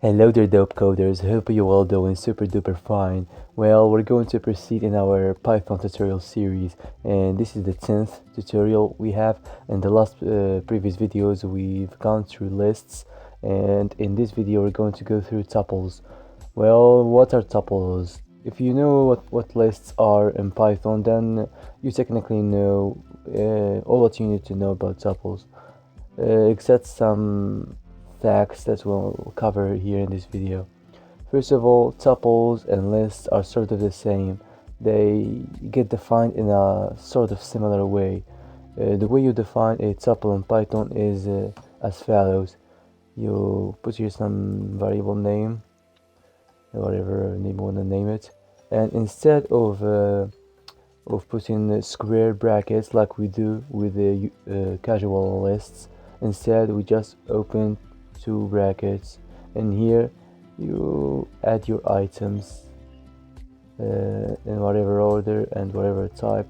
Hello there, dope coders. Hope you all doing super duper fine. Well, we're going to proceed in our Python tutorial series, and this is the 10th tutorial we have. In the last previous videos, we've gone through lists, and in this video, we're going to go through tuples. Well, what are tuples? If you know what lists are in Python, then you technically know all what you need to know about tuples, except some facts that we'll cover here in this video. First of all, tuples and lists are sort of the same. They get defined in a sort of similar way. The way you define a tuple in Python is as follows. You put here some variable name, whatever name you want to name it, and instead of putting square brackets like we do with the casual lists, instead we just open two brackets, and here you add your items in whatever order and whatever type,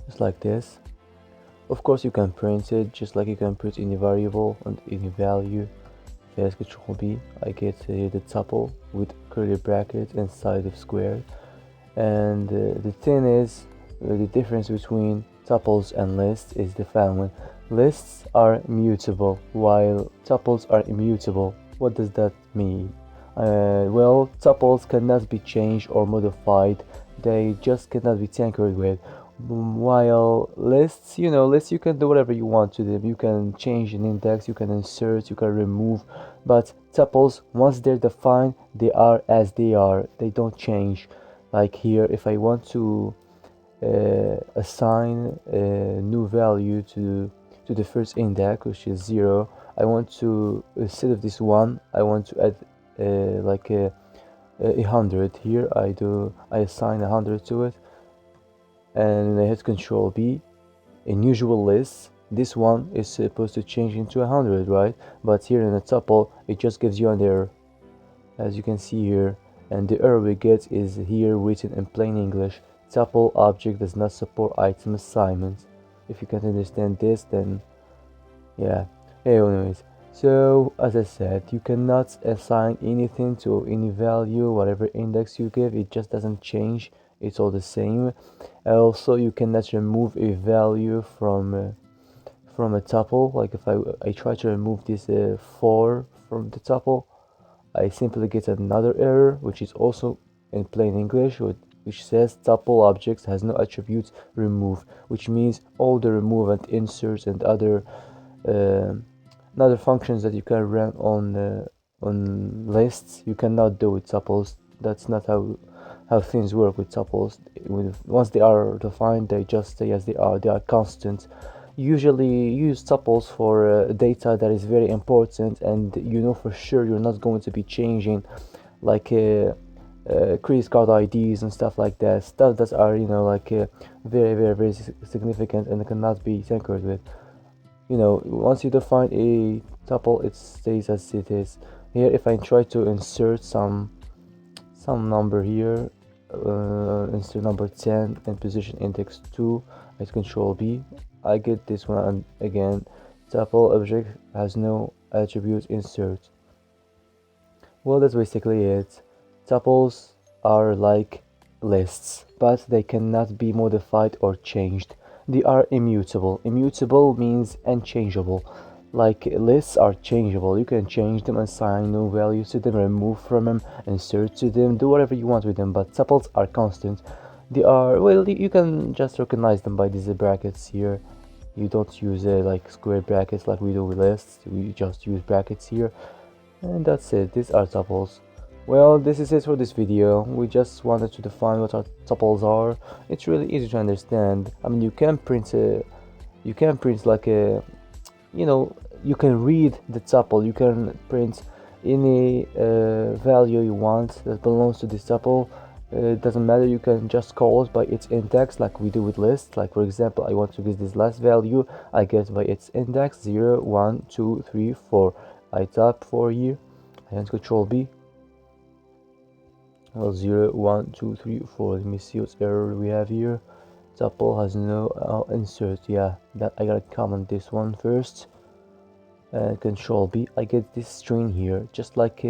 just like this. Of course you can print it just like you can put any variable and any value. There's Control B. I get the tuple with curly brackets inside of square. And the thing is, the difference between tuples and lists is the following. Lists are mutable while tuples are immutable. What does that mean? Well, tuples cannot be changed or modified. They just cannot be tinkered with. While lists, lists, you can do whatever you want to them. You can change an index, you can insert, you can remove. But tuples, once they're defined, they are as they are. They don't change. Like here, if I want to assign a new value to the first index, which is 0, I want to, instead of this 1, I want to add like a 100. Here I assign 100 to it, and I hit Control B. In usual lists, this one is supposed to change into 100, right? But here in a tuple, it just gives you an error, as you can see here. And the error we get is here written in plain English: tuple object does not support item assignment. If you can't understand this, then yeah. Anyways, so as I said, you cannot assign anything to any value. Whatever index you give, it just doesn't change. It's all the same. Also, you cannot remove a value from a tuple. Like if I try to remove this 4 from the tuple, I simply get another error, which is also in plain English, which says tuple objects has no attributes remove, which means all the remove and inserts and other functions that you can run on lists, you cannot do with tuples. That's not how things work with tuples. Once they are defined, they just stay as they are. They are constant. Usually use tuples for data that is very important, and you know for sure you're not going to be changing, like credit card IDs and stuff like that. Stuff that are like very very very significant and cannot be tinkered with. Once you define a tuple, it stays as it is. Here, if I try to insert some number here, insert number 10 and position index 2, I hit Control B, I get this one, and again, tuple object has no attribute insert. Well, that's basically it. Tuples are like lists, but they cannot be modified or changed. They are immutable. Immutable means unchangeable. Like lists are changeable. You can change them, assign new values to them, remove from them, insert to them, do whatever you want with them. But tuples are constant. They are, well, you can just recognize them by these brackets here. You don't use like square brackets like we do with lists. We just use brackets here, and that's it. These are tuples. Well, this is it for this video. We just wanted to define what our tuples are. It's really easy to understand. I mean, you can print like a, you can read the tuple. You can print any value you want that belongs to this tuple. It doesn't matter. You can just call it by its index like we do with lists. Like for example, I want to get this last value. I get by its index 0, 1, 2, 3, 4. I type 4 here and Control B. Well, 0, 1, 2, 3, 4. Let me see what error we have here. Tuple has no insert. Yeah, that I gotta comment this one first. Control B, I get this string here, just like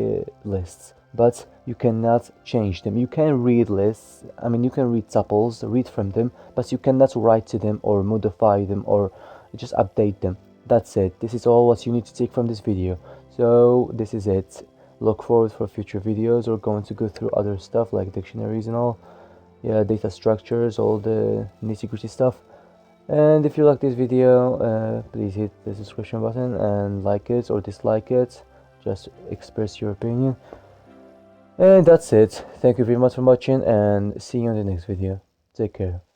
lists, but you cannot change them. You can read lists, I mean you can read tuples, read from them, but you cannot write to them or modify them or just update them. That's it. This is all what you need to take from this video. So this is it. Look forward for future videos. We're going to go through other stuff like dictionaries and all, yeah, data structures, all the nitty-gritty stuff. And if you like this video, please hit the subscription button and like it or dislike it, just express your opinion. And that's it. Thank you very much for watching and see you in the next video. Take care.